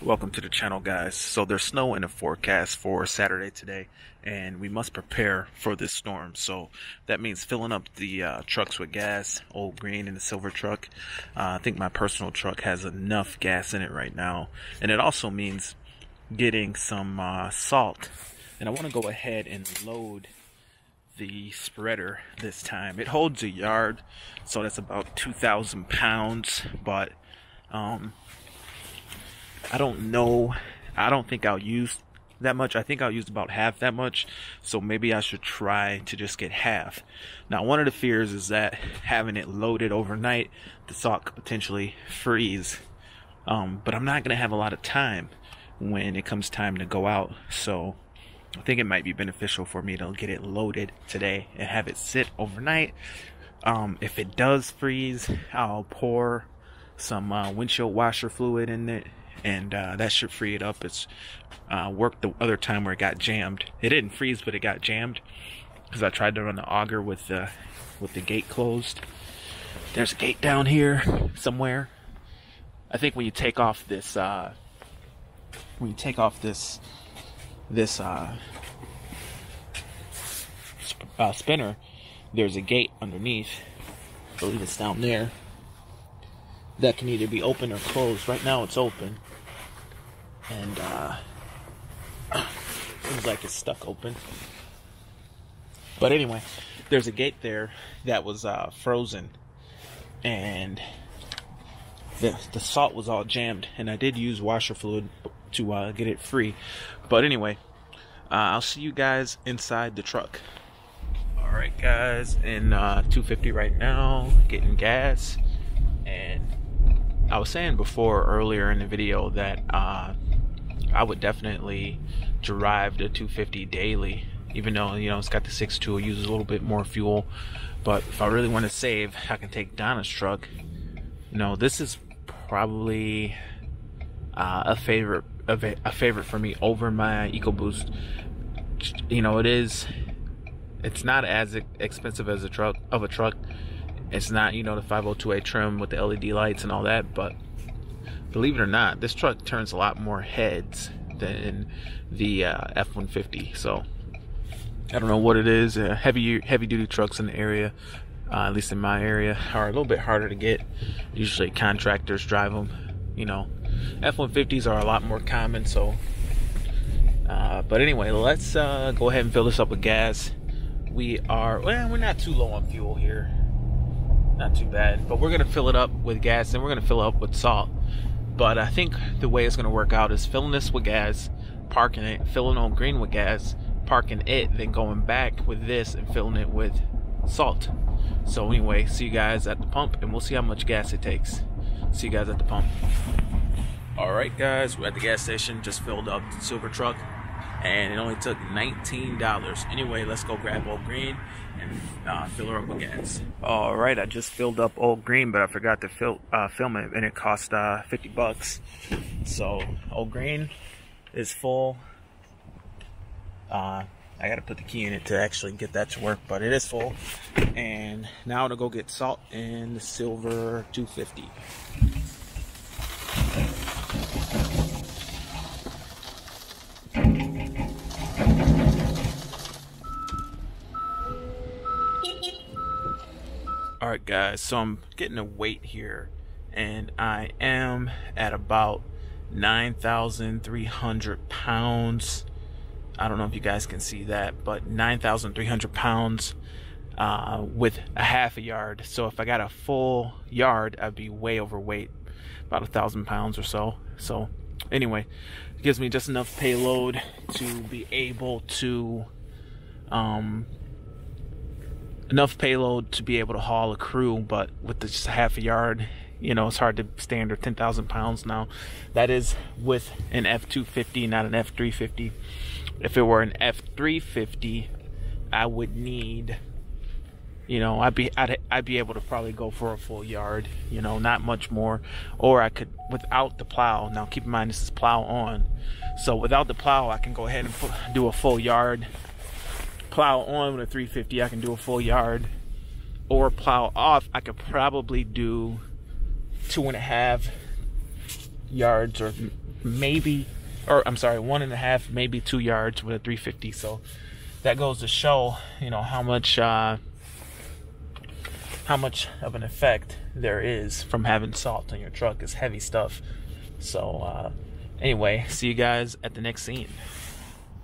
Welcome to the channel, guys. So there's snow in the forecast for Saturday today, and we must prepare for this storm. So that means filling up the trucks with gas. Old Green and the silver truck. I think my personal truck has enough gas in it right now, and it also means getting some salt. And I want to go ahead and load the spreader this time. It holds a yard, so that's about 2,000 pounds, but I don't know. I don't think I'll use that much. I think I'll use about half that much. So maybe I should try to just get half. Now, one of the fears is that having it loaded overnight, the salt could potentially freeze. But I'm not going to have a lot of time when it comes time to go out. So I think it might be beneficial for me to get it loaded today and have it sit overnight. If it does freeze, I'll pour some windshield washer fluid in it, and that should free it up. It's worked the other time where it got jammed. It didn't freeze, but it got jammed because I tried to run the auger with the gate closed. There's a gate down here somewhere. I think when you take off this spinner, there's a gate underneath. I believe it's down there. That can either be open or closed. Right now it's open. And seems like it's stuck open. But anyway, there's a gate there that was frozen. And the salt was all jammed. And I did use washer fluid to get it free. But anyway, I'll see you guys inside the truck. Alright guys, in 250 right now, getting gas. And I was saying earlier in the video that I would definitely drive the 250 daily, even though, you know, it's got the 6.2, it uses a little bit more fuel. But if I really want to save, I can take Donna's truck. No, this is probably a favorite for me over my EcoBoost. You know, it's not as expensive as a truck. It's not, you know, the 502A trim with the LED lights and all that, but believe it or not, this truck turns a lot more heads than the F-150. So I don't know what it is. Heavy duty trucks in the area, at least in my area, are a little bit harder to get. Usually contractors drive them. You know, F-150s are a lot more common. So, but anyway, let's go ahead and fill this up with gas. We're not too low on fuel here. Not too bad, but we're gonna fill it up with gas and we're gonna fill it up with salt. But I think the way it's gonna work out is filling this with gas, parking it, filling Old Green with gas, parking it, then going back with this and filling it with salt. So anyway, see you guys at the pump and we'll see how much gas it takes. See you guys at the pump. Alright guys, we're at the gas station, just filled up the silver truck and it only took $19. Anyway, let's go grab Old Green and fill her up with gas. Alright, I just filled up Old Green, but I forgot to film it, and it cost 50 bucks. So Old Green is full. I gotta put the key in it to actually get that to work, but it is full. And now to go get salt in the silver 250. Alright guys, so I'm getting a weight here and I am at about 9,300 pounds. I don't know if you guys can see that, but 9,300 pounds with a half a yard. So if I got a full yard, I'd be way overweight, about 1,000 pounds or so. So anyway, it gives me just enough payload to be able to haul a crew, but with just a half a yard, you know, it's hard to stay under 10,000 pounds now. That is with an F-250, not an F-350. If it were an F-350, I would need, you know, I'd be able to probably go for a full yard, you know, not much more. Or I could, without the plow, now keep in mind this is plow on, so without the plow I can go ahead and do a full yard. Plow on with a 350, I can do a full yard. Or plow off, I could probably do 2.5 yards or maybe, or I'm sorry, 1.5, maybe 2 yards with a 350. So that goes to show, you know, how much of an effect there is from having salt on your truck. It's heavy stuff. So anyway, see you guys at the next scene.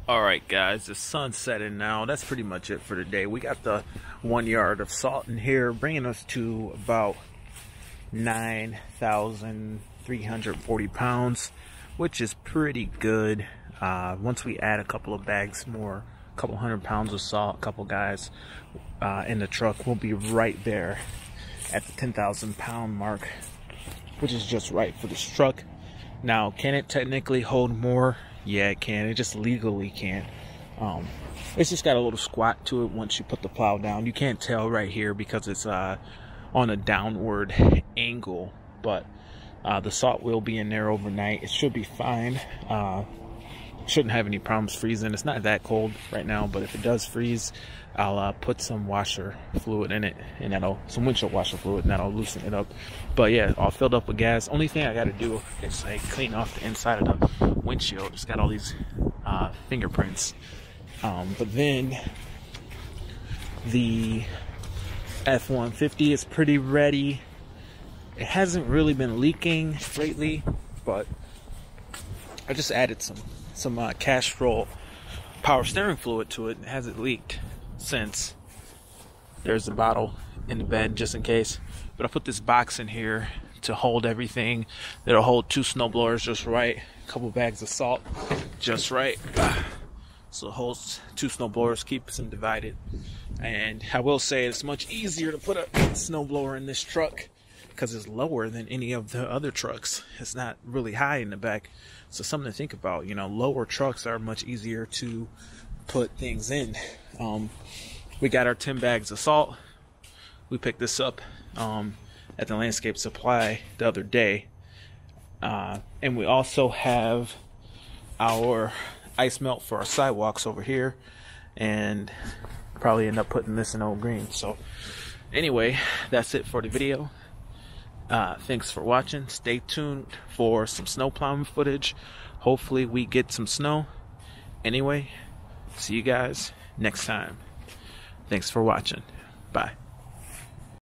Alright guys, the sun's setting now. That's pretty much it for today. We got the 1 yard of salt in here, bringing us to about 9,340 pounds, which is pretty good. Once we add a couple of bags more, a couple 100 pounds of salt, a couple guys in the truck, we'll be right there at the 10,000 pound mark, which is just right for this truck. Now, can it technically hold more? Yeah, it can. It just legally can't. It's just got a little squat to it once you put the plow down. You can't tell right here because it's on a downward angle, but the salt will be in there overnight. It should be fine. Shouldn't have any problems freezing. It's not that cold right now, but if it does freeze, I'll put some washer fluid in it, and some windshield washer fluid, and that'll loosen it up. But yeah, all filled up with gas. Only thing I got to do is like clean off the inside of the windshield. It's got all these fingerprints. But then the F-150 is pretty ready. It hasn't really been leaking lately, but I just added some Castrol power steering fluid to it. It hasn't leaked since. There's a bottle in the bed just in case, but I put this box in here to hold everything. That'll hold 2 snowblowers just right, a couple bags of salt just right, so it holds 2 snowblowers, keeps them divided. And I will say it's much easier to put a snowblower in this truck because it's lower than any of the other trucks. It's not really high in the back, so something to think about. You know, lower trucks are much easier to put things in. We got our 10 bags of salt. We picked this up at the Landscape Supply the other day, and we also have our ice melt for our sidewalks over here, and probably end up putting this in Old Green. So anyway, that's it for the video. Thanks for watching. Stay tuned for some snow plowing footage. Hopefully we get some snow. Anyway, see you guys next time. Thanks for watching. Bye.